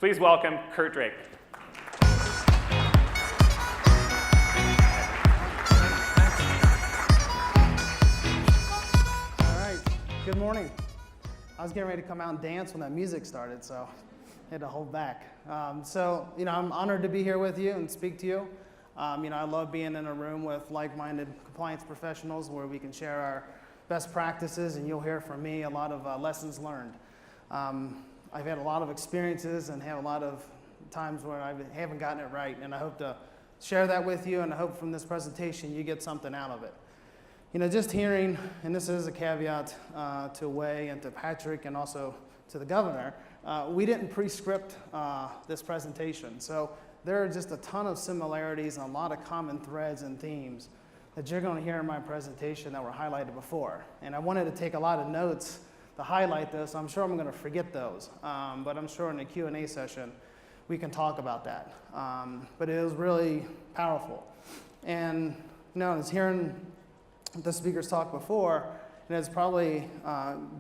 Please welcome Kurt Drake. All right, good morning. I was getting ready to come out and dance when that music started, so I had to hold back. I'm honored to be here with you and speak to you. I love being in a room with like-minded compliance professionals where we can share our best practices, and you'll hear from me a lot of lessons learned. I've had a lot of experiences and have a lot of times where I haven't gotten it right, and I hope to share that with you, and I hope from this presentation you get something out of it. Just hearing, and this is a caveat to Wei and to Patrick and also to the governor, we didn't pre-script this presentation, so there are just a ton of similarities and a lot of common threads and themes that you're going to hear in my presentation that were highlighted before. And I wanted to take a lot of notes to highlight this. I'm sure I'm going to forget those, but I'm sure in the Q&A session we can talk about that. But it was really powerful. And as hearing the speakers talk before, and it's probably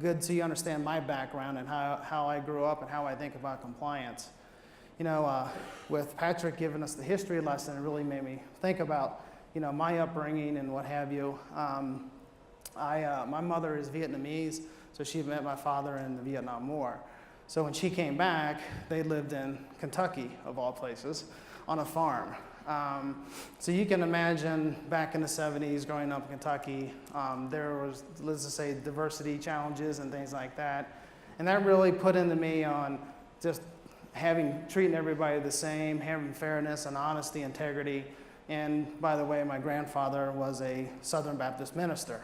good so you understand my background and how I grew up and how I think about compliance. With Patrick giving us the history lesson, it really made me think about, my upbringing and what have you. My mother is Vietnamese, so she met my father in the Vietnam War. So when she came back, they lived in Kentucky, of all places, on a farm. So you can imagine back in the 70s, growing up in Kentucky, there was, let's just say, diversity challenges and things like that. And that really put into me on just treating everybody the same, having fairness and honesty, integrity. And by the way, my grandfather was a Southern Baptist minister.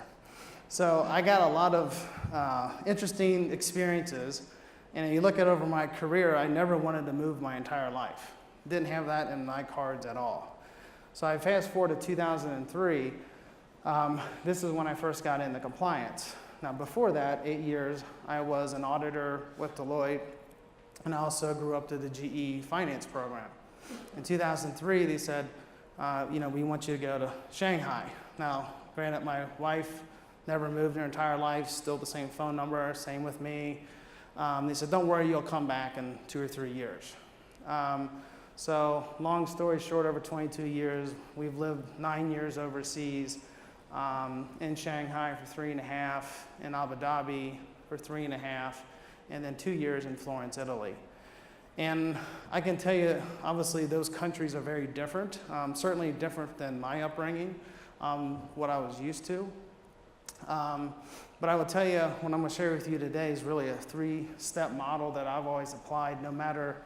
So I got a lot of interesting experiences. And if you look at over my career, I never wanted to move my entire life. Didn't have that in my cards at all. So I fast forward to 2003. This is when I first got into compliance. Now before that, 8 years, I was an auditor with Deloitte, and I also grew up to the GE finance program. In 2003, they said, we want you to go to Shanghai. Now, granted, my wife never moved her entire life, still the same phone number, same with me. They said, don't worry, you'll come back in 2 or 3 years. So long story short, over 22 years, we've lived 9 years overseas, in Shanghai for 3.5, in Abu Dhabi for 3.5, and then 2 years in Florence, Italy. And I can tell you, obviously, those countries are very different, certainly different than my upbringing, what I was used to. But I will tell you, what I'm going to share with you today is really a 3-step model that I've always applied, no matter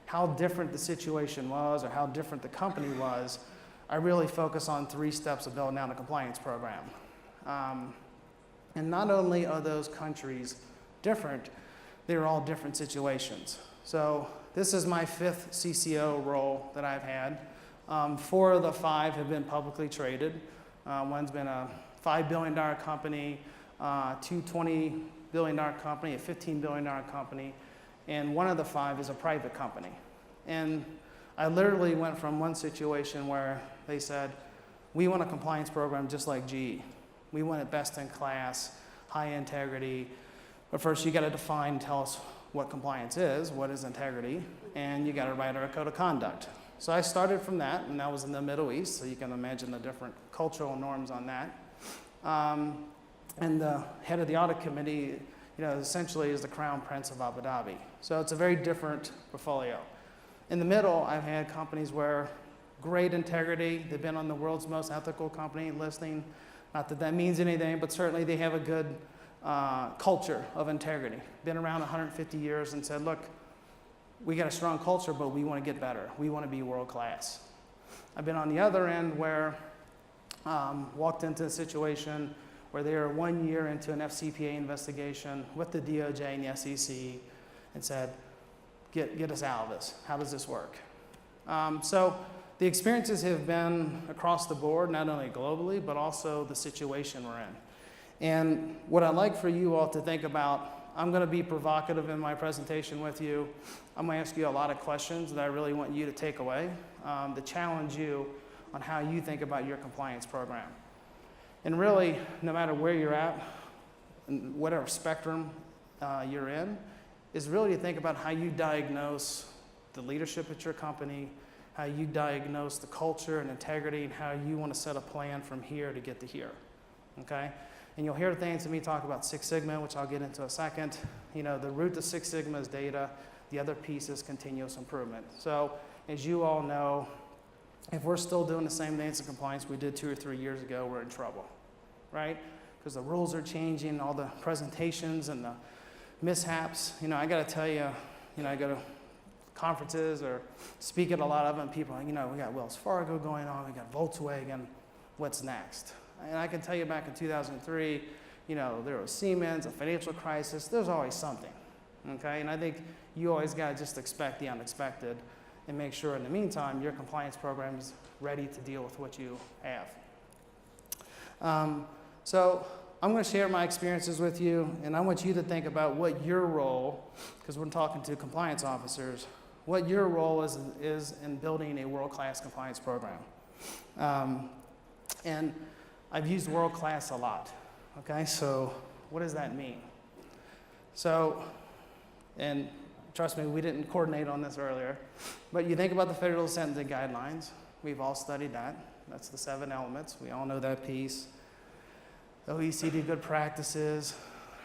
how different the situation was or how different the company was. I really focus on 3 steps of building out a compliance program. And not only are those countries different, they're all different situations. So this is my 5th CCO role that I've had. 4 of the 5 have been publicly traded. One's been a $5 billion company, $20 billion company, a $15 billion company, and 1 of the 5 is a private company. And I literally went from one situation where they said, we want a compliance program just like GE. We want it best in class, high integrity, but first you got to define, tell us what compliance is, what is integrity, and you got to write our code of conduct. So I started from that, and that was in the Middle East, so you can imagine the different cultural norms on that. And the head of the audit committee, essentially is the crown prince of Abu Dhabi. So it's a very different portfolio. In the middle, I've had companies where great integrity, they've been on the world's most ethical company listing. Not that that means anything, but certainly they have a good culture of integrity. Been around 150 years and said, look, we got a strong culture, but we want to get better. We want to be world class. I've been on the other end where walked into a situation where they were 1 year into an FCPA investigation with the DOJ and the SEC and said, get us out of this. How does this work? So the experiences have been across the board, not only globally, but also the situation we're in. And what I'd like for you all to think about, I'm going to be provocative in my presentation with you. I'm going to ask you a lot of questions that I really want you to take away, to challenge you on how you think about your compliance program. And really, no matter where you're at, whatever spectrum you're in, is really to think about how you diagnose the leadership at your company, how you diagnose the culture and integrity, and how you want to set a plan from here to get to here, okay? And you'll hear things to me talk about Six Sigma, which I'll get into a second. You know, the root to Six Sigma is data. The other piece is continuous improvement. So as you all know, if we're still doing the same things in compliance we did 2 or 3 years ago, we're in trouble, right? Because the rules are changing, all the presentations and the mishaps. You know, I got to tell you, I go to conferences or speak at a lot of them, people are like, we got Wells Fargo going on, we got Volkswagen, what's next? And I can tell you back in 2003, there was Siemens, a financial crisis, there's always something, okay? And I think you always got to just expect the unexpected and make sure in the meantime your compliance program is ready to deal with what you have. So I'm going to share my experiences with you, and I want you to think about what your role, because we're talking to compliance officers, what your role is in building a world-class compliance program. And I've used world-class a lot, okay? So what does that mean? So, and trust me, we didn't coordinate on this earlier, but you think about the federal sentencing guidelines. We've all studied that. That's the 7 elements. We all know that piece. OECD good practices.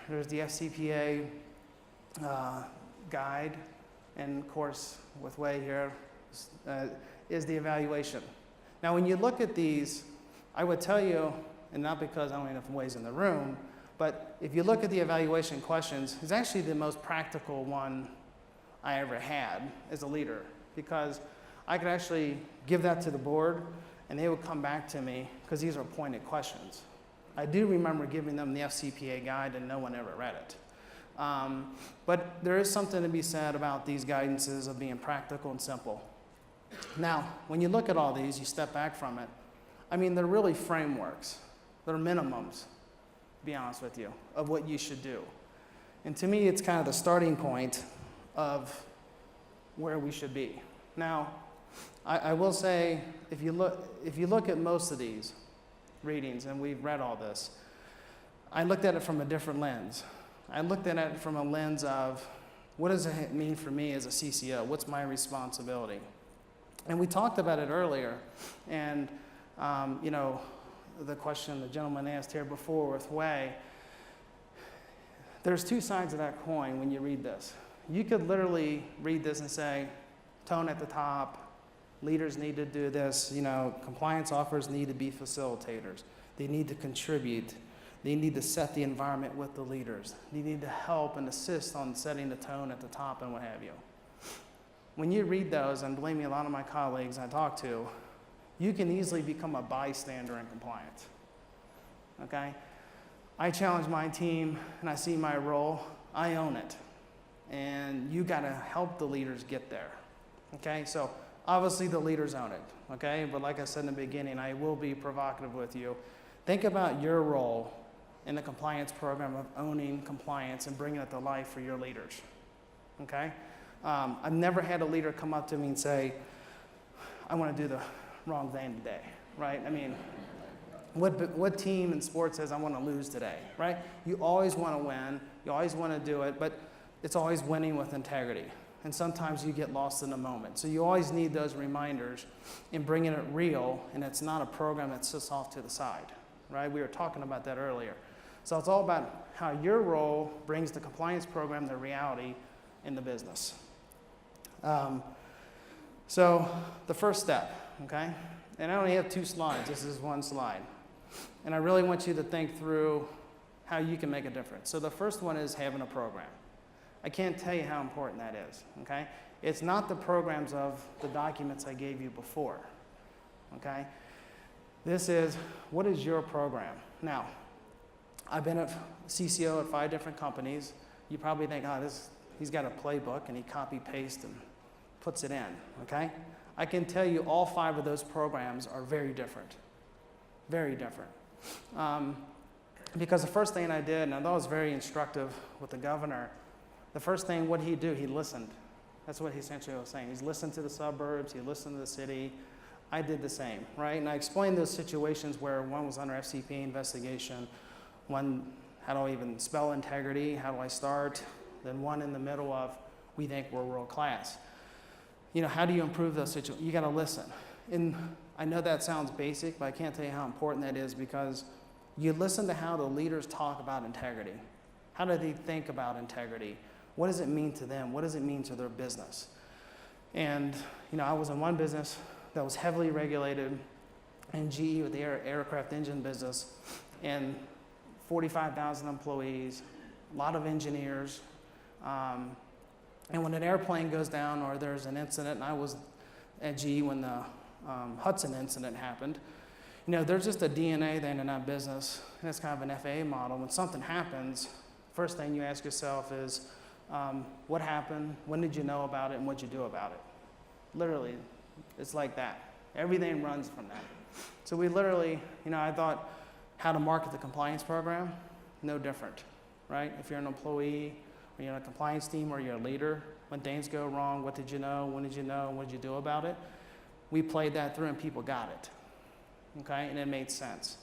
There's the FCPA guide, and of course, with Way here, is the evaluation. Now, when you look at these, I would tell you, and not because I don't have enough Ways in the room, but if you look at the evaluation questions, it's actually the most practical one I ever had as a leader, because I could actually give that to the board, and they would come back to me, because these are pointed questions. I do remember giving them the FCPA guide, and no one ever read it. But there is something to be said about these guidances of being practical and simple. Now, when you look at all these, you step back from it. I mean, they're really frameworks. They're minimums, to be honest with you, of what you should do. And to me, it's kind of the starting point of where we should be. Now, I will say, if you look at most of these readings, and we've read all this, I looked at it from a different lens. I looked at it from a lens of, what does it mean for me as a CCO? What's my responsibility? And we talked about it earlier, and the question the gentleman asked here before with Way, there's 2 sides of that coin when you read this. You could literally read this and say, tone at the top, leaders need to do this, compliance officers need to be facilitators. They need to contribute. They need to set the environment with the leaders. They need to help and assist on setting the tone at the top and what have you. When you read those, and believe me, a lot of my colleagues I talk to, you can easily become a bystander in compliance, okay? I challenge my team, and I see my role, I own it. And you gotta help the leaders get there, okay? So obviously the leaders own it, okay? But like I said in the beginning, I will be provocative with you. Think about your role in the compliance program of owning compliance and bringing it to life for your leaders, okay? I've never had a leader come up to me and say, I wanna do the wrong thing today, right? I mean, what team in sports says I wanna lose today, right? You always wanna win, you always wanna do it, but it's always winning with integrity. And sometimes you get lost in the moment. So you always need those reminders in bringing it real, and it's not a program that sits off to the side, right? We were talking about that earlier. So it's all about how your role brings the compliance program to reality in the business. So the first step, okay? And I only have 2 slides. This is 1 slide. And I really want you to think through how you can make a difference. So the first one is having a program. I can't tell you how important that is, okay? It's not the programs of the documents I gave you before, okay? This is, what is your program? Now, I've been a CCO at 5 different companies. You probably think, he's got a playbook and he copy-pastes and puts it in, okay? I can tell you all 5 of those programs are very different, very different. Because the first thing I did, and I thought it was very instructive with the governor, the first thing, what did he do? He listened. That's what he essentially was saying. He's listened to the suburbs, he listened to the city. I did the same, right? And I explained those situations where one was under FCPA investigation, one, how do I even spell integrity, how do I start? Then one in the middle of, we think we're world class. how do you improve those situations? You got to listen. And I know that sounds basic, but I can't tell you how important that is, because you listen to how the leaders talk about integrity. How do they think about integrity? What does it mean to them? What does it mean to their business? And, I was in one business that was heavily regulated in GE with the aircraft engine business, and 45,000 employees, a lot of engineers. And when an airplane goes down or there's an incident, and I was at GE when the Hudson incident happened, there's just a DNA thing in that business, and it's kind of an FAA model. When something happens, first thing you ask yourself is, what happened, when did you know about it, and what'd you do about it? Literally, it's like that. Everything runs from that. So we literally, I thought how to market the compliance program, no different, right? If you're an employee, or you're on a compliance team, or you're a leader, when things go wrong, what did you know, when did you know, and what did you do about it? We played that through and people got it, okay? And it made sense.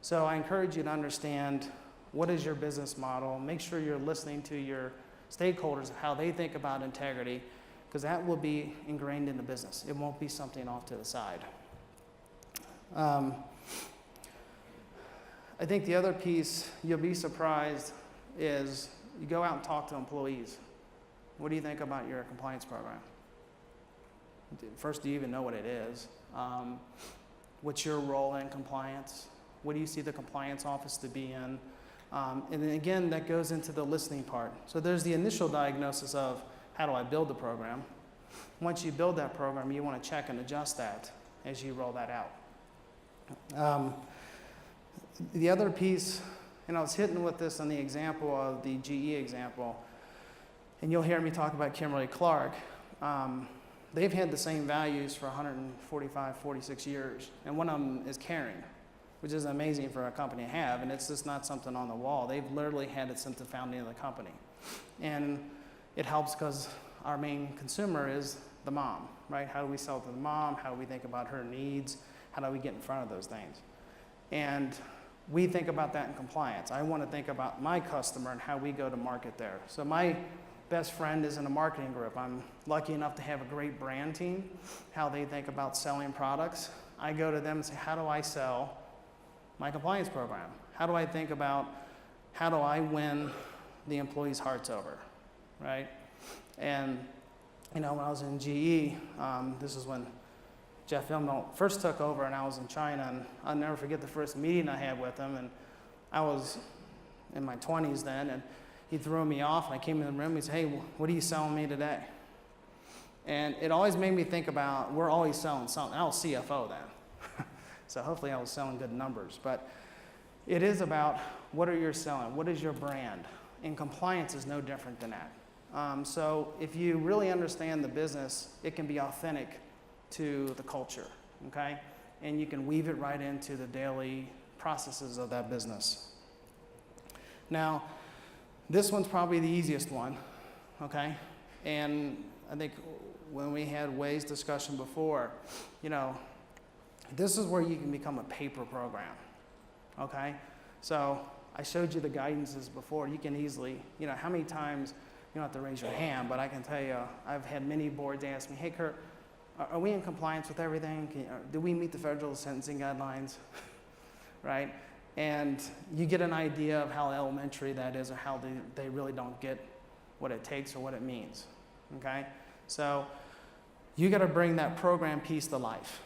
So I encourage you to understand what is your business model. Make sure you're listening to your stakeholders, how they think about integrity, because that will be ingrained in the business. It won't be something off to the side. I think the other piece, you'll be surprised, is you go out and talk to employees. What do you think about your compliance program? First, do you even know what it is? What's your role in compliance? What do you see the compliance office to be in? And then again, that goes into the listening part. So there's the initial diagnosis of how do I build the program. Once you build that program, you want to check and adjust that as you roll that out. The other piece, and I was hitting with this on the example of the GE example, and you'll hear me talk about Kimberly-Clark. They've had the same values for 145, 46 years, and one of them is caring, which is amazing for a company to have, and it's just not something on the wall. They've literally had it since the founding of the company. And it helps because our main consumer is the mom, right? How do we sell to the mom? How do we think about her needs? How do we get in front of those things? And we think about that in compliance. I want to think about my customer and how we go to market there. So my best friend is in a marketing group. I'm lucky enough to have a great brand team, how they think about selling products. I go to them and say, how do I sell my compliance program? How do I think about how do I win the employees' hearts over, right? And, when I was in GE, this is when Jeff Immelt first took over, and I was in China, and I'll never forget the first meeting I had with him, and I was in my 20s then, and he threw me off, and I came in the room, and he said, hey, what are you selling me today? And it always made me think about, we're always selling something. I was CFO then, so hopefully I was selling good numbers, but it is about what are you selling, what is your brand, and compliance is no different than that. So if you really understand the business, it can be authentic to the culture, okay? And you can weave it right into the daily processes of that business. Now, this one's probably the easiest one, okay? And I think when we had Way's discussion before, this is where you can become a paper program, okay? So I showed you the guidances before. You can easily, how many times, you don't have to raise your hand, but I can tell you, I've had many boards ask me, hey, Kurt, are we in compliance with everything? Do we meet the federal sentencing guidelines, right? And you get an idea of how elementary that is, or how they really don't get what it takes or what it means, okay? So you got to bring that program piece to life,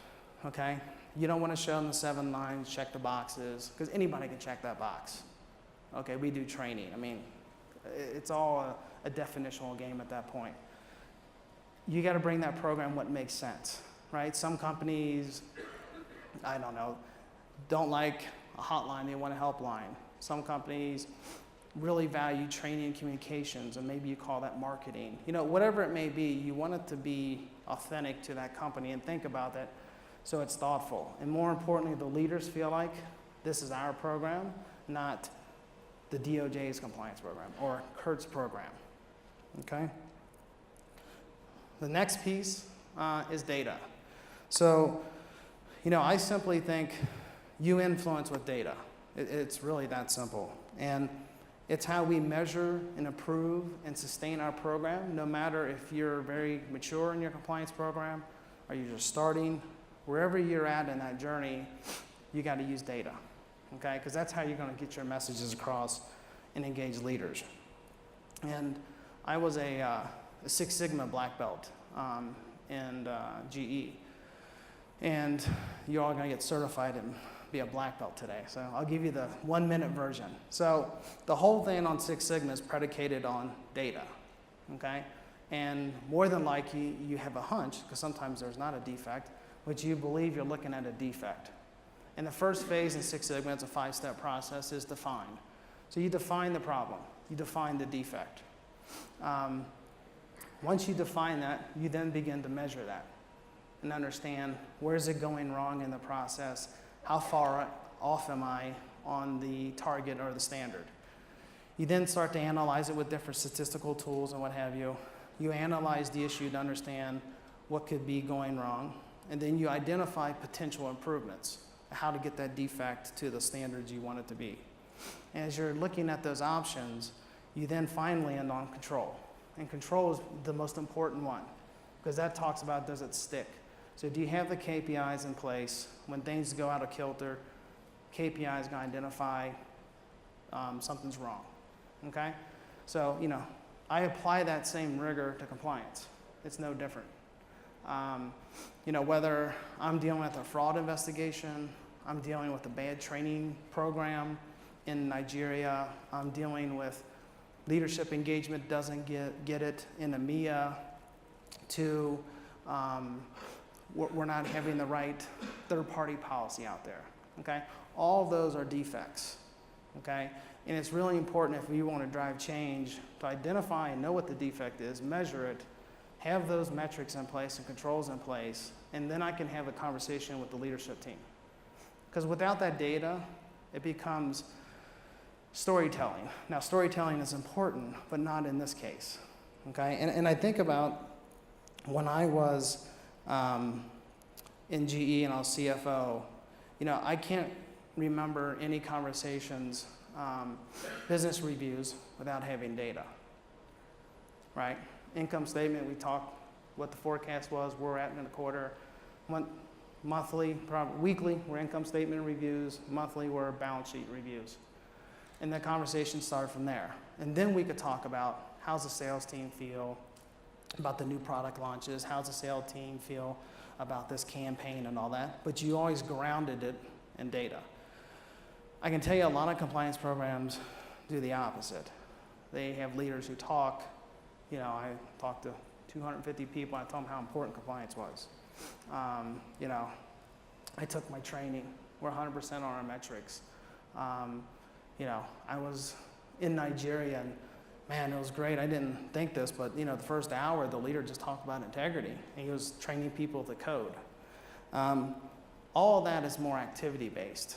okay? You don't want to show them the 7 lines, check the boxes, because anybody can check that box. Okay, we do training. I mean, it's all a definitional game at that point. You got to bring that program what makes sense, right? Some companies, I don't know, don't like a hotline, they want a helpline. Some companies really value training and communications, and maybe you call that marketing. Whatever it may be, you want it to be authentic to that company, and think about that so it's thoughtful. And more importantly, the leaders feel like this is our program, not the DOJ's compliance program or Kurt's program, okay? The next piece is data. So, I simply think you influence with data. It's really that simple. And It's how we measure and approve and sustain our program, no matter if you're very mature in your compliance program or you're just starting. Wherever you're at in that journey, you got to use data, okay? Because that's how you're going to get your messages across and engage leaders. And I was a Six Sigma black belt in GE. And you're all going to get certified and be a black belt today. So I'll give you the 1-minute version. So the whole thing on Six Sigma is predicated on data, okay? And more than likely, you have a hunch, because sometimes there's not a defect, but you believe you're looking at a defect. And the first phase in Six Sigma, it's a 5-step process, is define. So you define the problem. You define the defect. Once you define that, you then begin to measure that and understand where is it going wrong in the process, how far off am I on the target or the standard. You then start to analyze it with different statistical tools and what have you. You analyze the issue to understand what could be going wrong, and then you identify potential improvements, how to get that defect to the standards you want it to be. And as you're looking at those options, you then finally end on control. And control is the most important one, because that talks about, does it stick? So do you have the KPIs in place? When things go out of kilter, KPI is going to identify something's wrong, okay? So, I apply that same rigor to compliance. It's no different. Whether I'm dealing with a fraud investigation, I'm dealing with a bad training program in Nigeria, I'm dealing with leadership engagement doesn't get it in EMEA, to we're not having the right third-party policy out there, okay? All of those are defects, okay? And it's really important, if we want to drive change, to identify and know what the defect is, measure it, have those metrics in place and controls in place, and then I can have a conversation with the leadership team. Because without that data, it becomes storytelling. Now, storytelling is important, but not in this case, okay? And I think about when I was in GE and I was CFO, I can't remember any conversations, business reviews, without having data, right? Income statement, we talked what the forecast was, where we're at in the quarter. Monthly, weekly, were income statement reviews. Monthly were balance sheet reviews. And the conversation started from there. And then we could talk about, how's the sales team feel about the new product launches? How's the sales team feel about this campaign and all that? But you always grounded it in data. I can tell you a lot of compliance programs do the opposite. They have leaders who talk. I talked to 250 people, I told them how important compliance was. I took my training. We're 100% on our metrics. I was in Nigeria, and man, it was great. I didn't think this, but the first hour, the leader just talked about integrity, and he was training people to code. All of that is more activity-based,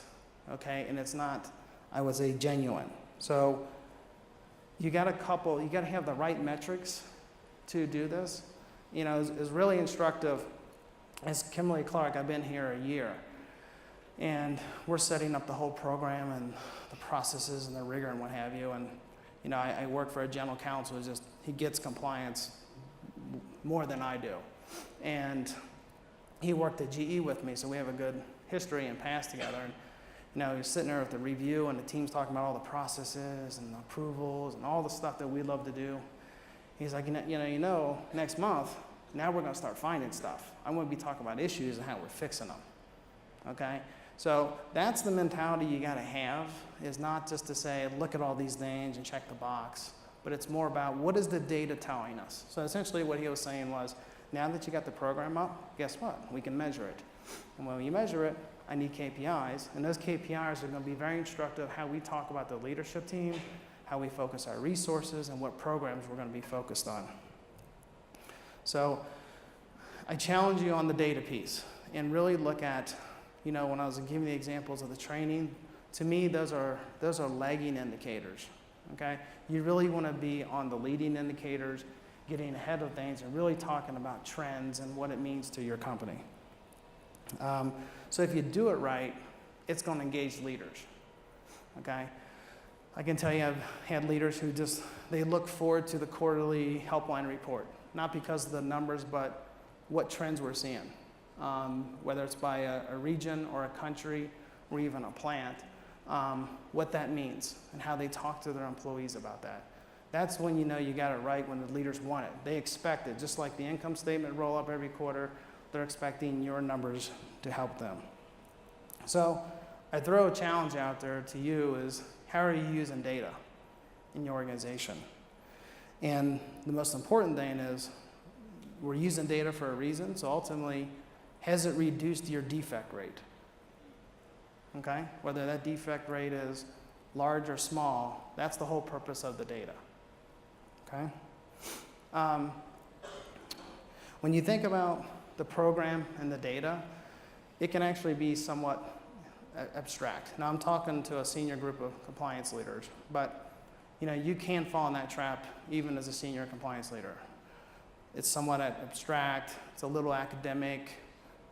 okay? And it's not, I would say, genuine. So you got to have the right metrics to do this. It's really instructive. As Kimberly-Clark, I've been here a year, and we're setting up the whole program and the processes and the rigor and what have you. And I work for a general counsel who's he gets compliance more than I do. And he worked at GE with me, so we have a good history and past together. And he was sitting there with the review, and the team's talking about all the processes and the approvals and all the stuff that we love to do. He's like, next month, now we're going to start finding stuff. I'm going to be talking about issues and how we're fixing them, okay? So that's the mentality you got to have, is not just to say, look at all these things and check the box, but it's more about, what is the data telling us? So essentially what he was saying was, now that you got the program up, guess what? We can measure it. And when we measure it, I need KPIs, and those KPIs are going to be very instructive how we talk about the leadership team, how we focus our resources, and what programs we're going to be focused on. So I challenge you on the data piece, and really look at, when I was giving the examples of the training, to me, those are lagging indicators, okay? You really want to be on the leading indicators, getting ahead of things, and really talking about trends and what it means to your company. So if you do it right, it's going to engage leaders, okay? I can tell you I've had leaders who they look forward to the quarterly helpline report, not because of the numbers, but what trends we're seeing, whether it's by a region or a country or even a plant, what that means and how they talk to their employees about that. That's when you know you got it right, when the leaders want it. They expect it, just like the income statement roll up every quarter, they're expecting your numbers to help them. So I throw a challenge out there to you is, how are you using data in your organization? And the most important thing is, we're using data for a reason, so ultimately, has it reduced your defect rate? Okay? Whether that defect rate is large or small, that's the whole purpose of the data. Okay? When you think about the program and the data, it can actually be somewhat abstract. Now I'm talking to a senior group of compliance leaders, but you can fall in that trap even as a senior compliance leader. It's somewhat abstract, it's a little academic,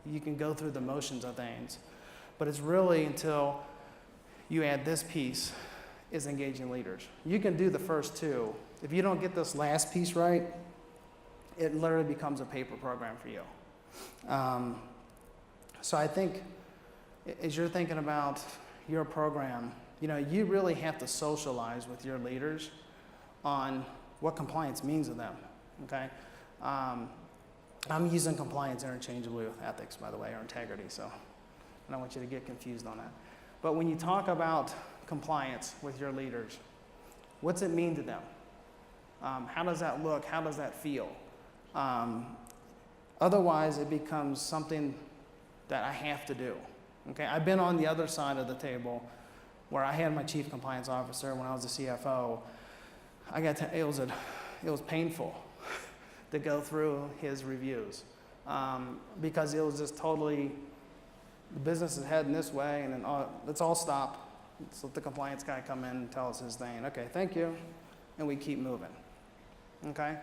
you can go through the motions of things, but it's really until you add this piece, is engaging leaders. You can do the first two. If you don't get this last piece right, it literally becomes a paper program for you. So I think as you're thinking about your program, you really have to socialize with your leaders on what compliance means to them, okay? I'm using compliance interchangeably with ethics, by the way, or integrity, so I don't want you to get confused on that. But when you talk about compliance with your leaders, what's it mean to them? How does that look? How does that feel? Otherwise, it becomes something that I have to do. Okay, I've been on the other side of the table where I had my chief compliance officer when I was the CFO. It was painful to go through his reviews because it was just totally, the business is heading this way, and then let's all stop. Let's let the compliance guy come in and tell us his thing. Okay, thank you, and we keep moving. Okay,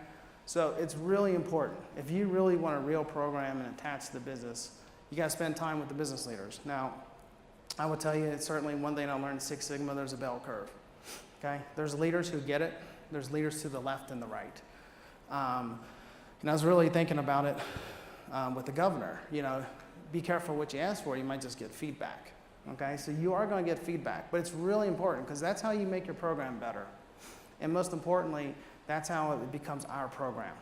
so it's really important. If you really want a real program and attach to the business, you got to spend time with the business leaders. Now, I will tell you, it's certainly one thing I learned in Six Sigma, there's a bell curve. Okay, there's leaders who get it. There's leaders to the left and the right. And I was really thinking about it with the governor. Be careful what you ask for. You might just get feedback. Okay, so you are going to get feedback, but it's really important because that's how you make your program better. And most importantly, that's how it becomes our program.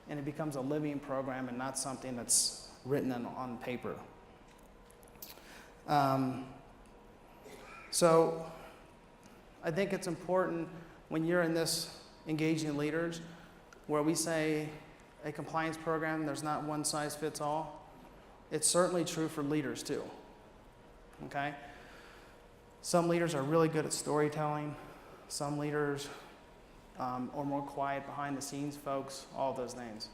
And it becomes a living program and not something that's written on paper. So I think it's important when you're in this engaging leaders where we say a compliance program, there's not one size fits all. It's certainly true for leaders too. Okay? Some leaders are really good at storytelling. Some leaders are more quiet behind the scenes folks, all those things.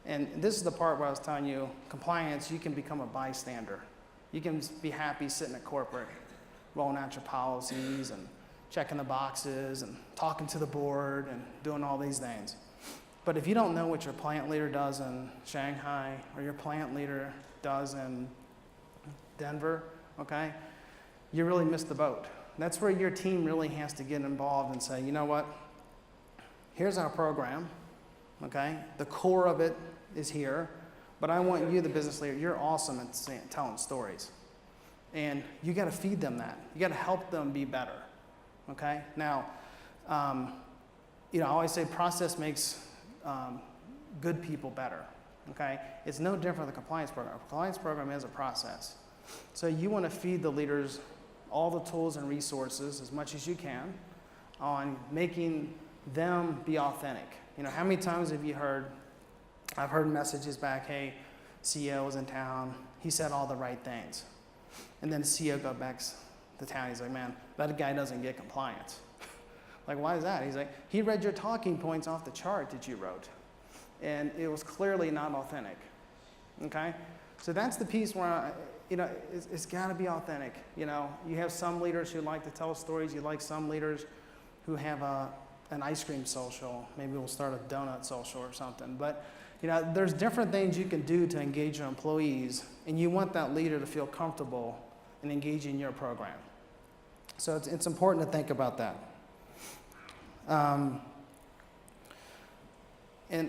And this is the part where I was telling you, compliance, you can become a bystander. You can be happy sitting at corporate, rolling out your policies and checking the boxes and talking to the board and doing all these things. But if you don't know what your plant leader does in Shanghai or your plant leader does in Denver, okay, you really missed the boat. That's where your team really has to get involved and say, you know what, here's our program, okay, the core of it is here, but I want you, the business leader, you're awesome at telling stories. And you got to feed them that. You got to help them be better, okay? Now, I always say process makes good people better, okay? It's no different than the compliance program. A compliance program is a process. So you want to feed the leaders all the tools and resources as much as you can on making them be authentic. How many times have you heard, I've heard messages back, hey, CEO was in town, he said all the right things. And then the CEO goes back to town, he's like, man, that guy doesn't get compliance. Like, why is that? He's like, he read your talking points off the chart that you wrote. And it was clearly not authentic, okay? So that's the piece where, it's gotta be authentic. You have some leaders who like to tell stories, you like some leaders who have an ice cream social. Maybe we'll start a donut social or something. But there's different things you can do to engage your employees, and you want that leader to feel comfortable in engaging your program. So it's important to think about that. And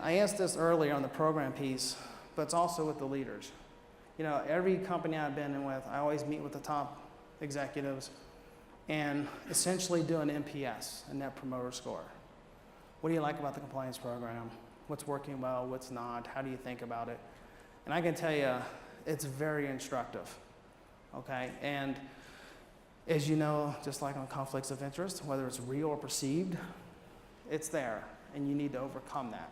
I asked this earlier on the program piece, but it's also with the leaders. You know, every company I've been in with, I always meet with the top executives and essentially do an NPS, a Net Promoter Score. What do you like about the compliance program? What's working well, what's not? How do you think about it? And I can tell you, it's very instructive, okay? And as you know, just like on conflicts of interest, whether it's real or perceived, it's there, and you need to overcome that.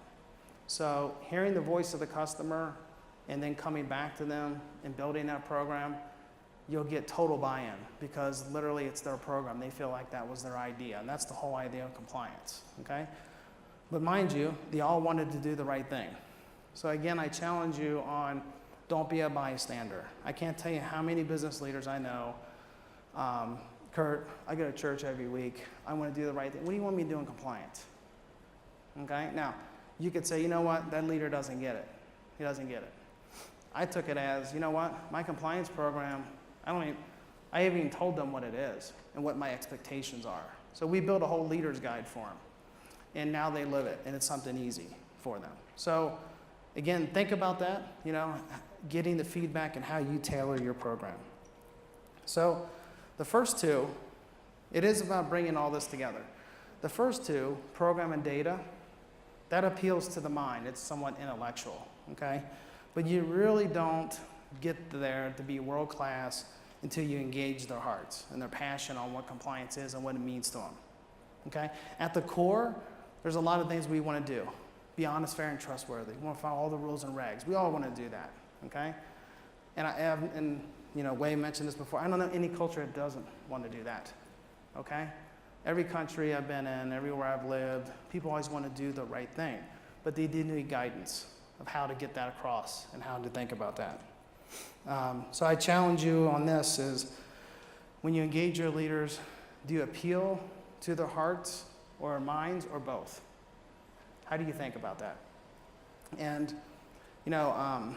So hearing the voice of the customer and then coming back to them and building that program, you'll get total buy-in because literally it's their program. They feel like that was their idea, and that's the whole idea of compliance, okay? But mind you, they all wanted to do the right thing. So again, I challenge you on don't be a bystander. I can't tell you how many business leaders I know. Kurt, I go to church every week. I want to do the right thing. What do you want me to do in compliance? Okay, now, you could say, you know what, that leader doesn't get it. He doesn't get it. I took it as, you know what, my compliance program, I haven't even told them what it is and what my expectations are. So we built a whole leader's guide for them. And now they live it, and it's something easy for them. So again, think about that, you know, getting the feedback and how you tailor your program. So the first two, it is about bringing all this together. The first two, program and data, that appeals to the mind. It's somewhat intellectual, okay? But you really don't get there to be world-class until you engage their hearts and their passion on what compliance is and what it means to them, okay? At the core, there's a lot of things we want to do. Be honest, fair, and trustworthy. We want to follow all the rules and regs. We all want to do that, okay? And you know, Wei mentioned this before. I don't know any culture that doesn't want to do that, okay? Every country I've been in, everywhere I've lived, people always want to do the right thing, but they do need guidance of how to get that across and how to think about that. So I challenge you on this is when you engage your leaders, do you appeal to their hearts or minds or both? How do you think about that? And, you know,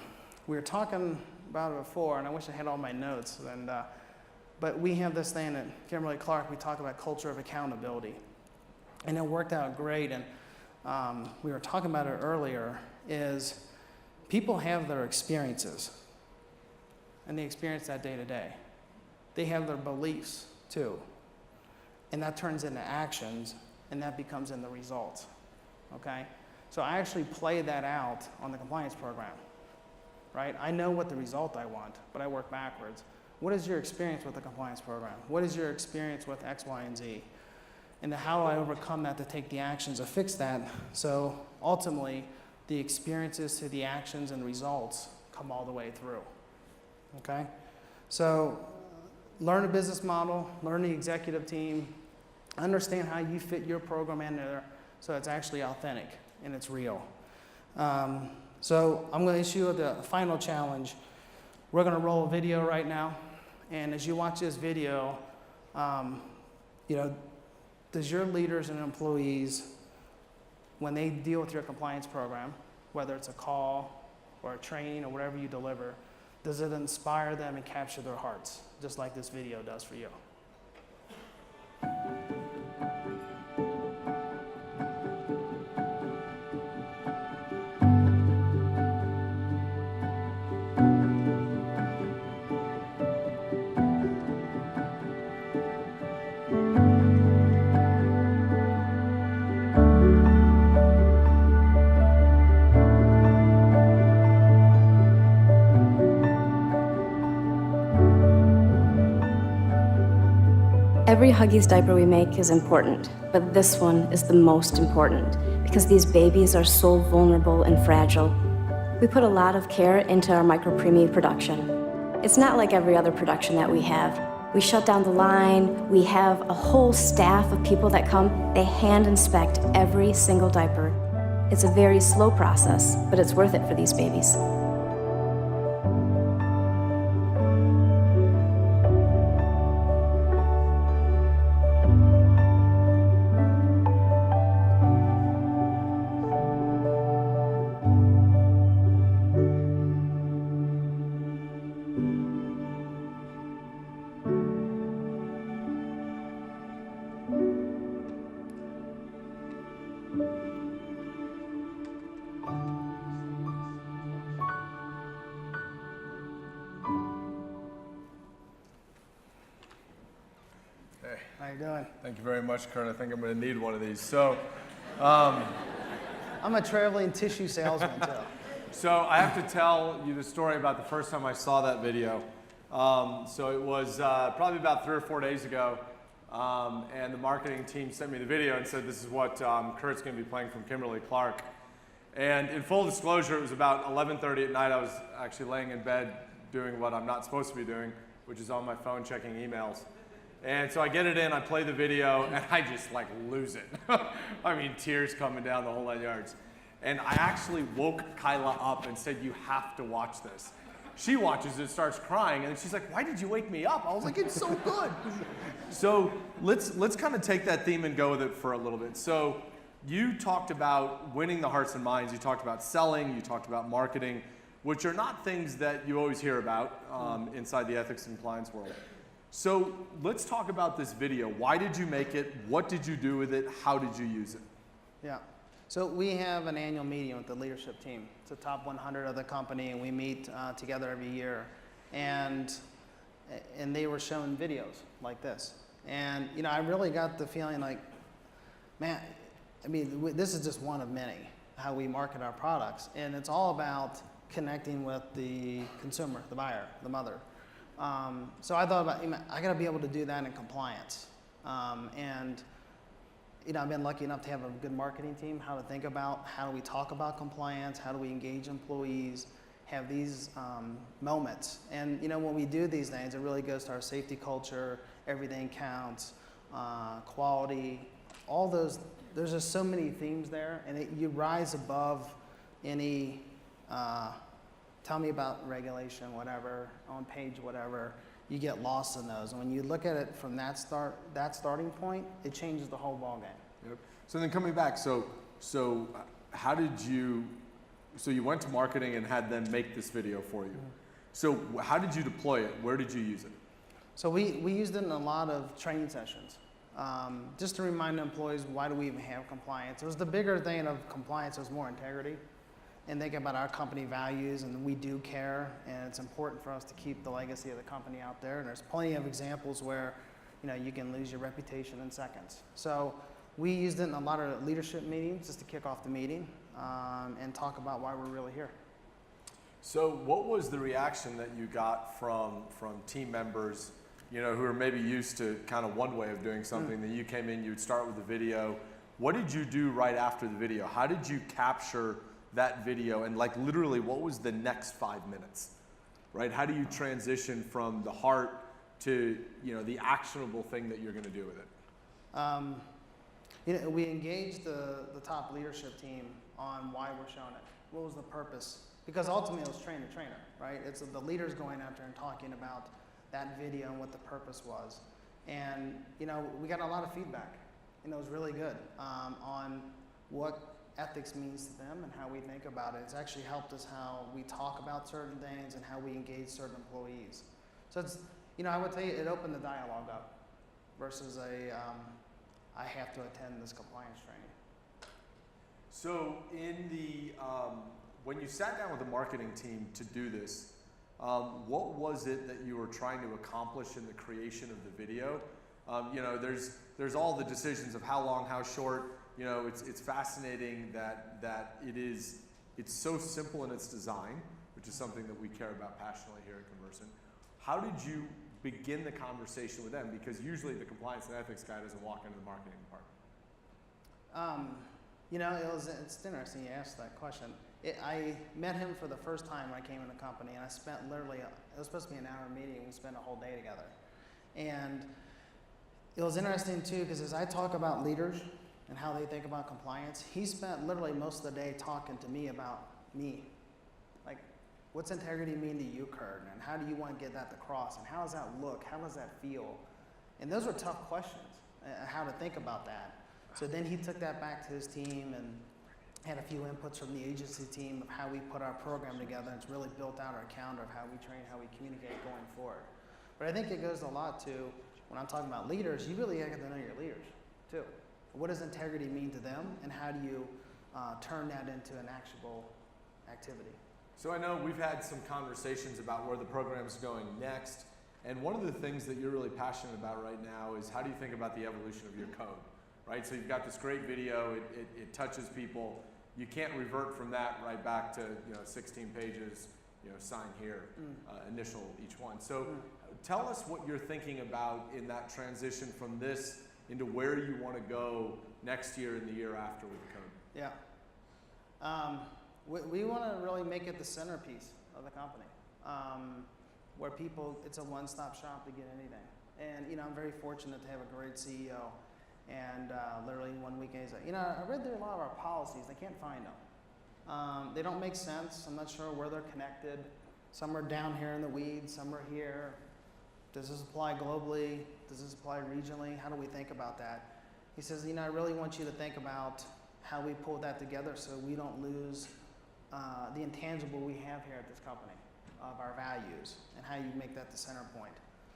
we were talking about it before, and I wish I had all my notes, but we have this thing at Kimberly-Clark, we talk about culture of accountability. And it worked out great, and we were talking about it earlier, is people have their experiences, and they experience that day to day. They have their beliefs, too. And that turns into actions, and that becomes in the results, okay? So I actually play that out on the compliance program, right? I know what the result I want, but I work backwards. What is your experience with the compliance program? What is your experience with X, Y, and Z? And how do I overcome that to take the actions to fix that? So ultimately, the experiences to the actions and results come all the way through, okay? So learn a business model, learn the executive team, understand how you fit your program in there so it's actually authentic and it's real. So I'm going to issue the final challenge. We're going to roll a video right now, and as you watch this video, you know, does your leaders and employees, when they deal with your compliance program, whether it's a call or a training or whatever you deliver, does it inspire them and capture their hearts, just like this video does for you? Every Huggies diaper we make is important, but this one is the most important because these babies are so vulnerable and fragile. We put a lot of care into our micropreemie production. It's not like every other production that we have. We shut down the line, we have a whole staff of people that come, they hand inspect every single diaper. It's a very slow process, but it's worth it for these babies. you doing? Thank you very much, Kurt. I think I'm going to need one of these. So, I'm a traveling tissue salesman, too. So I have to tell you the story about the first time I saw that video. So it was probably about 3 or 4 days ago, and the marketing team sent me the video and said, this is what Kurt's going to be playing from Kimberly-Clark. And in full disclosure, it was about 11:30 at night. I was actually laying in bed doing what I'm not supposed to be doing, which is on my phone checking emails. And so I get it in, I play the video, and I just like lose it. I mean, tears coming down the whole 9 yards. And I actually woke Kyla up and said, you have to watch this. She watches it, starts crying, and she's like, why did you wake me up? I was like, it's so good. So let's kind of take that theme and go with it for a little bit. So you talked about winning the hearts and minds. You talked about selling. You talked about marketing, which are not things that you always hear about inside the ethics and compliance world. So let's talk about this video. Why did you make it? What did you do with it? How did you use it? Yeah. So we have an annual meeting with the leadership team. It's the top 100 of the company, and we meet together every year. And they were showing videos like this. And, you know, I really got the feeling like, man, I mean, this is just one of many, how we market our products. And it's all about connecting with the consumer, the buyer, the mother. So I thought about, I got to be able to do that in compliance. And, you know, I've been lucky enough to have a good marketing team, how to think about, how do we talk about compliance, how do we engage employees, have these moments. And, you know, when we do these things, it really goes to our safety culture, everything counts, quality, all those. There's just so many themes there, and you rise above any, tell me about regulation, whatever, on page whatever. You get lost in those. And when you look at it from that starting point, it changes the whole ballgame. Yep. So then coming back, so how did you, so you went to marketing and had them make this video for you. Mm-hmm. So how did you deploy it? Where did you use it? So we used it in a lot of training sessions. Just to remind employees, why do we even have compliance? It was the bigger thing of compliance was more integrity. And think about our company values, and we do care, and it's important for us to keep the legacy of the company out there. And there's plenty of examples where, you know, you can lose your reputation in seconds. So we used it in a lot of leadership meetings just to kick off the meeting and talk about why we're really here. So what was the reaction that you got from team members, you know, who are maybe used to kind of one way of doing something, that you came in, you would start with the video. What did you do right after the video? How did you capture that video, and like literally what was the next 5 minutes, right? How do you transition from the heart to, you know, the actionable thing that you're going to do with it? You know, we engaged the top leadership team on why we're showing it. What was the purpose? Because ultimately it was train the trainer, right? It's the leaders going out there and talking about that video and what the purpose was. And, you know, we got a lot of feedback, and it was really good on what ethics means to them and how we think about it. It's actually helped us how we talk about certain things and how we engage certain employees. So it's, you know, I would tell you it opened the dialogue up versus I have to attend this compliance training. So in the, when you sat down with the marketing team to do this, what was it that you were trying to accomplish in the creation of the video? You know, there's all the decisions of how long, how short. You know, it's fascinating that it's so simple in its design, which is something that we care about passionately here at Convergent. How did you begin the conversation with them? Because usually the compliance and ethics guy doesn't walk into the marketing department. You know, it's interesting you asked that question. I met him for the first time when I came in the company, and I spent literally, it was supposed to be an hour meeting, we spent a whole day together. And it was interesting too, because as I talk about leaders and how they think about compliance, he spent literally most of the day talking to me about me. Like, what's integrity mean to you, Kurt? And how do you want to get that across? And how does that look? How does that feel? And those were tough questions, how to think about that. So then he took that back to his team and had a few inputs from the agency team of how we put our program together. It's really built out our calendar of how we train, how we communicate going forward. But I think it goes a lot to, when I'm talking about leaders, you really got to know your leaders too. What does integrity mean to them, and how do you turn that into an actionable activity? So I know we've had some conversations about where the program is going next, And one of the things that you're really passionate about right now is how do you think about the evolution of your code, right? So you've got this great video, it touches people. You can't revert from that right back to 16 pages, sign here, initial each one. So tell us what you're thinking about in that transition from this into where you want to go next year and the year after with the code. Yeah. We want to really make it the centerpiece of the company, where it's a one-stop shop to get anything. And I'm very fortunate to have a great CEO. And literally in 1 week, he's like, I read through a lot of our policies. I can't find them. They don't make sense. I'm not sure where they're connected. Some are down here in the weeds. Some are here. Does this apply globally? Does this apply regionally? How do we think about that? He says, I really want you to think about how we pull that together so we don't lose the intangible we have here at this company of our values and how you make that the center point.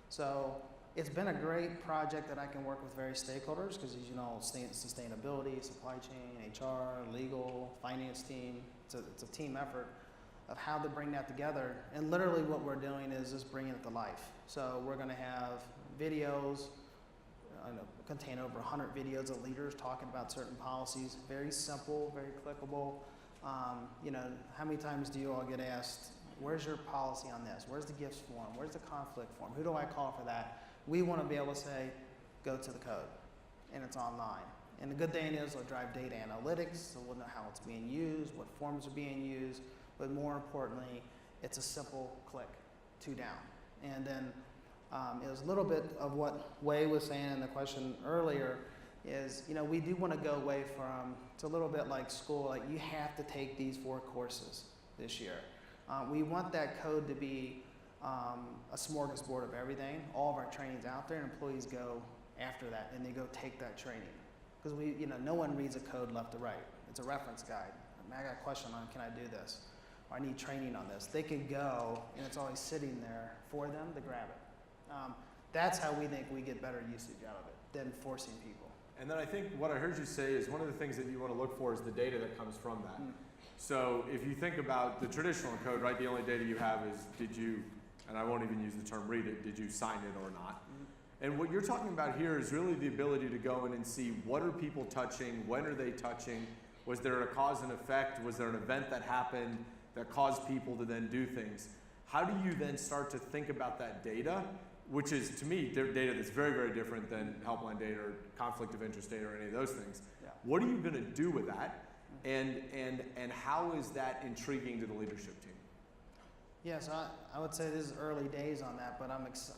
So it's been a great project that I can work with various stakeholders because, as you know, sustainability, supply chain, HR, legal, finance team, it's a team effort of how to bring that together. And literally what we're doing is just bringing it to life. So we're going to have videos, contain over 100 videos of leaders talking about certain policies, very simple, very clickable. How many times do you all get asked, where's your policy on this? Where's the gifts form? Where's the conflict form? Who do I call for that? We want to be able to say, go to the code, and it's online. And the good thing is it'll drive data analytics, so we'll know how it's being used, what forms are being used, but more importantly, it's a simple click, 2 down. And then it was a little bit of what Wei was saying in the question earlier is, we do want to go away from, it's a little bit like school, like you have to take these 4 courses this year. We want that code to be a smorgasbord of everything. All of our training's out there, and employees go after that, and they go take that training. Because no one reads a code left to right. It's a reference guide. I got a question on, can I do this? Or I need training on this. They could go, and it's always sitting there for them to grab it. That's how we think we get better usage out of it than forcing people. And then I think what I heard you say is one of the things that you want to look for is the data that comes from that. So if you think about the traditional code, right, the only data you have is did you, and I won't even use the term read it, did you sign it or not? And what you're talking about here is really the ability to go in and see what are people touching, when are they touching, was there a cause and effect, was there an event that happened that caused people to then do things? How do you then start to think about that data, which is, to me, data that's very, very different than helpline data or conflict of interest data or any of those things. Yeah. What are you going to do with that? And how is that intriguing to the leadership team? Yes, I would say this is early days on that, but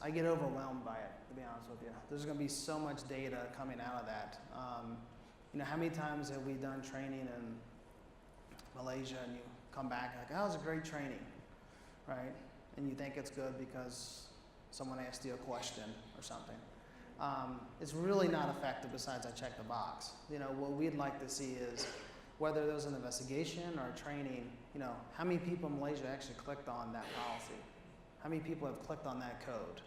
I get overwhelmed by it, to be honest with you. There's going to be so much data coming out of that. How many times have we done training in Malaysia and you come back like, oh, it was a great training, right? And you think it's good because someone asked you a question or something. It's really not effective besides I check the box. What we'd like to see is whether there's an investigation or a training, how many people in Malaysia actually clicked on that policy? How many people have clicked on that code?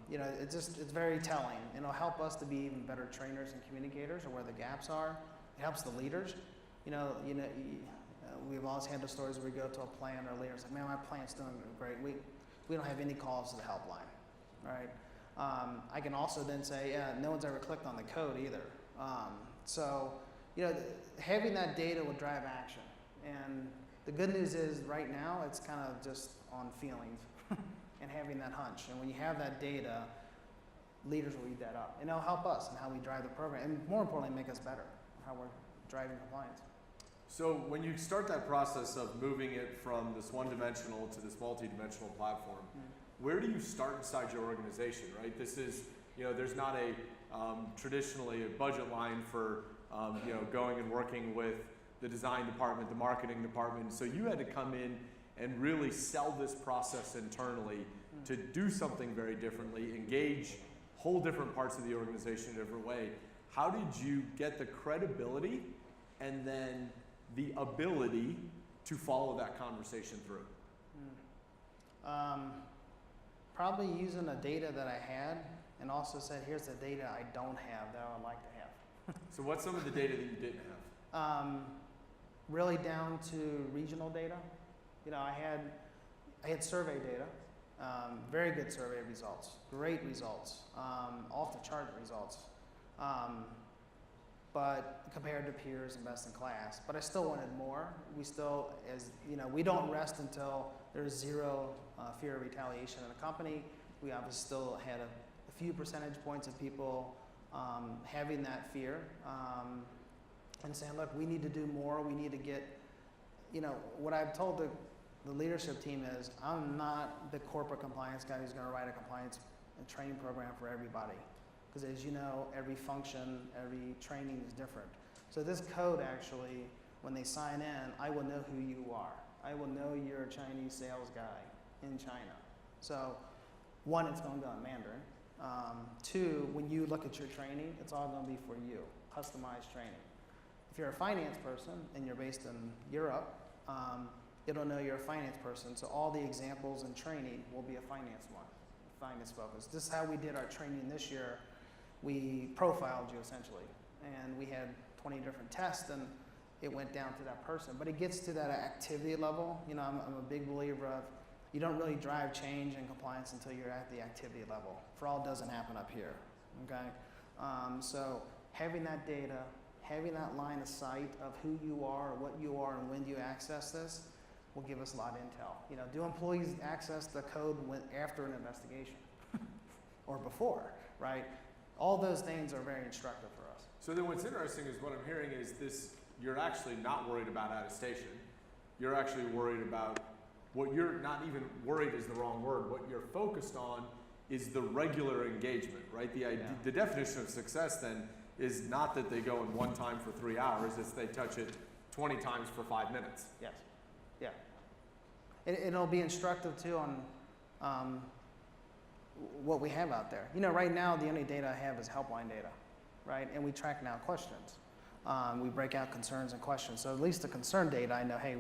It's very telling. It'll help us to be even better trainers and communicators or where the gaps are. It helps the leaders. We've always had the stories where we go to a plant or a leader's like, man, my plant's doing great. We don't have any calls to the helpline, right? I can also then say, yeah, no one's ever clicked on the code either. Having that data will drive action. And the good news is right now it's kind of just on feelings and having that hunch. And when you have that data, leaders will eat that up. And it'll help us in how we drive the program and more importantly, make us better in how we're driving compliance. So when you start that process of moving it from this one-dimensional to this multi-dimensional platform, where do you start inside your organization, right? This is, there's not traditionally a budget line for, going and working with the design department, the marketing department. So you had to come in and really sell this process internally to do something very differently, engage whole different parts of the organization in a different way. How did you get the credibility and then the ability to follow that conversation through? Probably using the data that I had and also said, here's the data I don't have that I would like to have. So what's some of the data that you didn't have? Really down to regional data. I had survey data, Very good survey results, great results, off the chart results. But compared to peers and best in class, but I still wanted more. We still, as you know, we don't rest until there's zero fear of retaliation in the company. We obviously still had a few percentage points of people having that fear and saying, look, we need to do more. We need to get, you know, what I've told the leadership team is, I'm not the corporate compliance guy who's going to write a compliance and training program for everybody. Because as you know, every function, every training is different. So this code actually, when they sign in, I will know who you are. I will know you're a Chinese sales guy in China. So one, it's going to be on Mandarin. Two, when you look at your training, it's all going to be for you, customized training. If you're a finance person and you're based in Europe, it'll know you're a finance person. So all the examples and training will be a finance one, finance focus. This is how we did our training this year. We profiled you essentially, and we had 20 different tests, and it went down to that person. But it gets to that activity level. You know, I'm a big believer of you don't really drive change and compliance until you're at the activity level. For all doesn't happen up here, okay? So having that data, having that line of sight of who you are, what you are, and when you access this will give us a lot of intel. You know, do employees access the code after an investigation or before, right? All those things are very instructive for us. So then what's interesting is what I'm hearing is this, you're actually not worried about attestation. You're actually worried about, what you're not even worried is the wrong word. What you're focused on is the regular engagement, right? The definition of success then is not that they go in one time for 3 hours, it's they touch it 20 times for 5 minutes. Yes, yeah. It'll be instructive too on what we have out there. You know, right now the only data I have is helpline data, right? And we track now questions. We break out concerns and questions. So at least the concern data, I know, hey,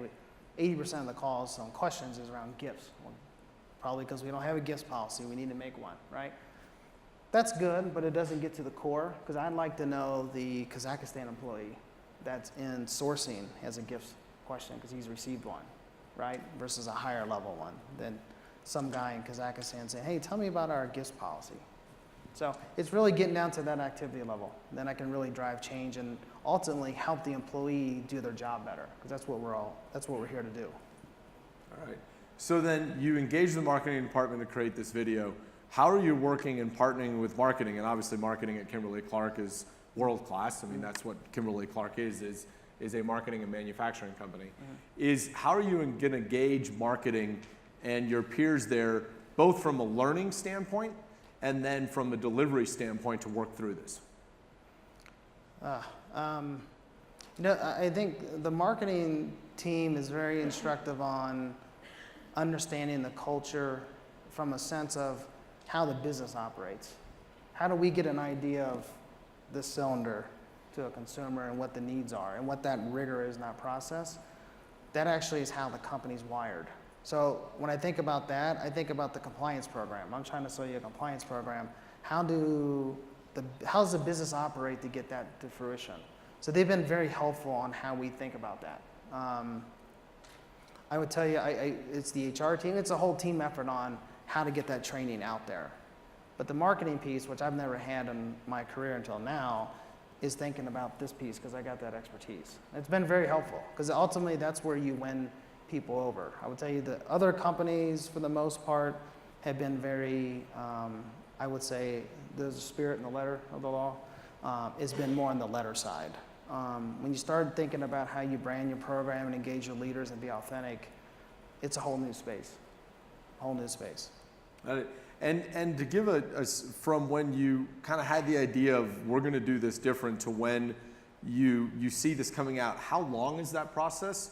80% of the calls on questions is around gifts. Well, probably because we don't have a gifts policy, we need to make one, right? That's good, but it doesn't get to the core, because I'd like to know the Kazakhstan employee that's in sourcing has a gifts question because he's received one, right? Versus a higher level one than some guy in Kazakhstan saying, hey, tell me about our gifts policy. So it's really getting down to that activity level. Then I can really drive change and ultimately help the employee do their job better, because that's what we're here to do. All right. So then you engage the marketing department to create this video. How are you working and partnering with marketing? And obviously marketing at Kimberly-Clark is world class. I mean, that's what Kimberly-Clark is a marketing and manufacturing company. How are you going to gauge marketing and your peers there, both from a learning standpoint and then from a delivery standpoint to work through this? You know, I think the marketing team is very instructive on understanding the culture from a sense of how the business operates. How do we get an idea of this cylinder to a consumer and what the needs are and what that rigor is in that process? That actually is how the company's wired. So when I think about that, I think about the compliance program. I'm trying to sell you a compliance program. How does the business operate to get that to fruition? So they've been very helpful on how we think about that. I would tell you, it's the HR team. It's a whole team effort on how to get that training out there. But the marketing piece, which I've never had in my career until now, is thinking about this piece because I got that expertise. It's been very helpful because ultimately that's where you win people over. I would tell you that other companies, for the most part, have been very, I would say, there's a spirit in the letter of the law. It's been more on the letter side. When you start thinking about how you brand your program and engage your leaders and be authentic, it's a whole new space, And to give from when you kind of had the idea of we're going to do this different to when you see this coming out, how long is that process?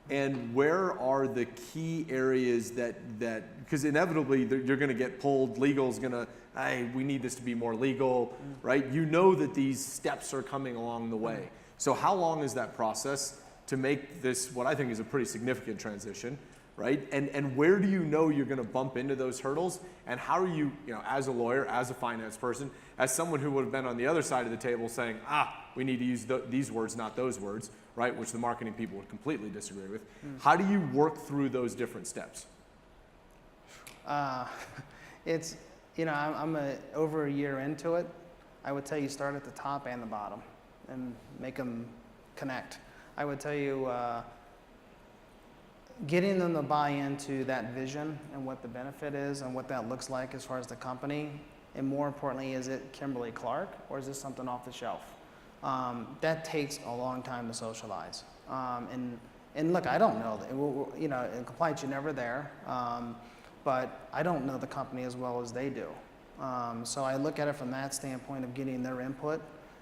And where are the key areas that because inevitably you're going to get pulled, legal's going to, hey, we need this to be more legal, right? You know that these steps are coming along the way. So how long is that process to make this what I think is a pretty significant transition, right? And where do you know you're going to bump into those hurdles? And how are you, as a lawyer, as a finance person, as someone who would have been on the other side of the table saying, we need to use these words, not those words, right? Which the marketing people would completely disagree with. How do you work through those different steps? It's, you know, I'm over a year into it. I would tell you start at the top and the bottom and make them connect. I would tell you getting them to buy into that vision and what the benefit is and what that looks like as far as the company, and more importantly, is it Kimberly-Clark or is this something off the shelf? That takes a long time to socialize. And look, I don't know, you know, in compliance you're never there, but I don't know the company as well as they do. So I look at it from that standpoint of getting their input,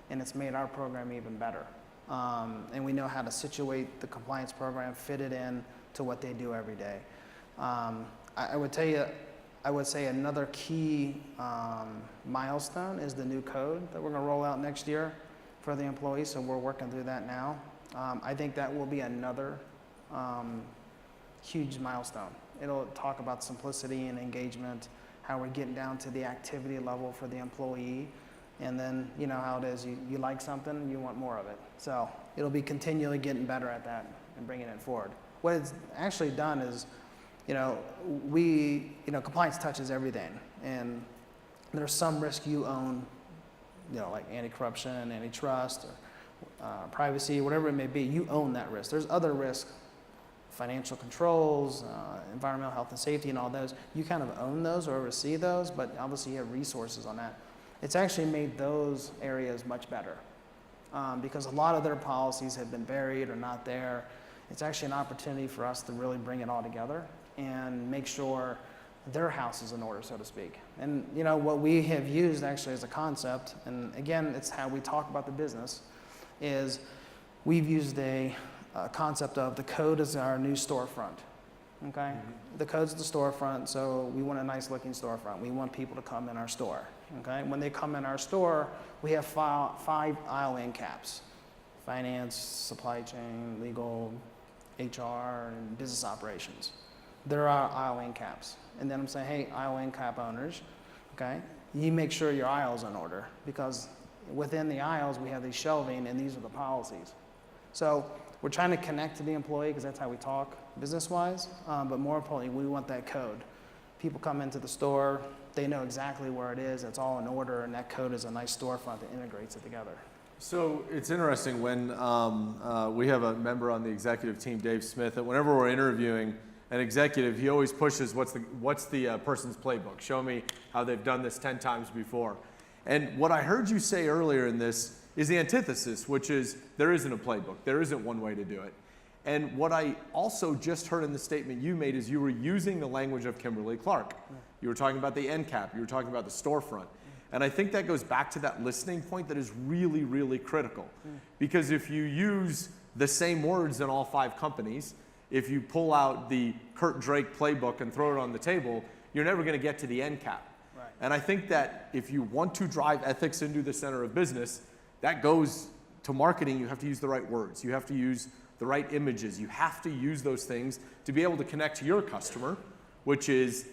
and it's made our program even better. And we know how to situate the compliance program, fit it in to what they do every day. I would tell you, I would say another key milestone is the new code that we're going to roll out next year for the employees, so we're working through that now. I think that will be another huge milestone. It'll talk about simplicity and engagement, how we're getting down to the activity level for the employee, and then you know how it is, you like something, you want more of it. So it'll be continually getting better at that and bringing it forward. What it's actually done is, you know, compliance touches everything, and there's some risk you own, you know, like anti-corruption, antitrust, or privacy, whatever it may be, you own that risk. There's other risks, financial controls, environmental health and safety and all those. You kind of own those or oversee those, but obviously you have resources on that. It's actually made those areas much better because a lot of their policies have been buried or not there. It's actually an opportunity for us to really bring it all together and make sure their house is in order, so to speak. And you know, what we have used actually as a concept, and again, it's how we talk about the business, is we've used a concept of the code is our new storefront, okay? Mm-hmm. The code's the storefront, so we want a nice looking storefront. We want people to come in our store, okay? When they come in our store, we have five aisle end caps: finance, supply chain, legal, HR, and business operations. There are aisle end caps. And then I'm saying, hey, aisle end cap owners, okay, you make sure your aisle's in order, because within the aisles we have these shelving and these are the policies. So we're trying to connect to the employee because that's how we talk business-wise, but more importantly, we want that code. People come into the store, they know exactly where it is, it's all in order, and that code is a nice storefront that integrates it together. So it's interesting when we have a member on the executive team, Dave Smith, that whenever we're interviewing an executive, he always pushes what's the person's playbook. Show me how they've done this 10 times before. And what I heard you say earlier in this is the antithesis, which is there isn't a playbook. There isn't one way to do it. And what I also just heard in the statement you made is you were using the language of Kimberly-Clark. You were talking about the Endcap. You were talking about the storefront. And I think that goes back to that listening point that is really, really critical. Because if you use the same words in all 5 companies, if you pull out the Kurt Drake playbook and throw it on the table, you're never going to get to the end cap. Right. And I think that if you want to drive ethics into the center of business, that goes to marketing. You have to use the right words. You have to use the right images. You have to use those things to be able to connect to your customer, which is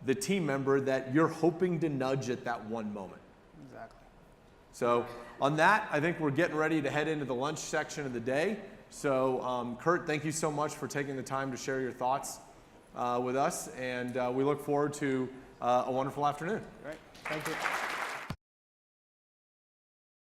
the team member that you're hoping to nudge at that one moment. Exactly. So on that, I think we're getting ready to head into the lunch section of the day. So Kurt, thank you so much for taking the time to share your thoughts with us, and we look forward to a wonderful afternoon. Great. Thank you.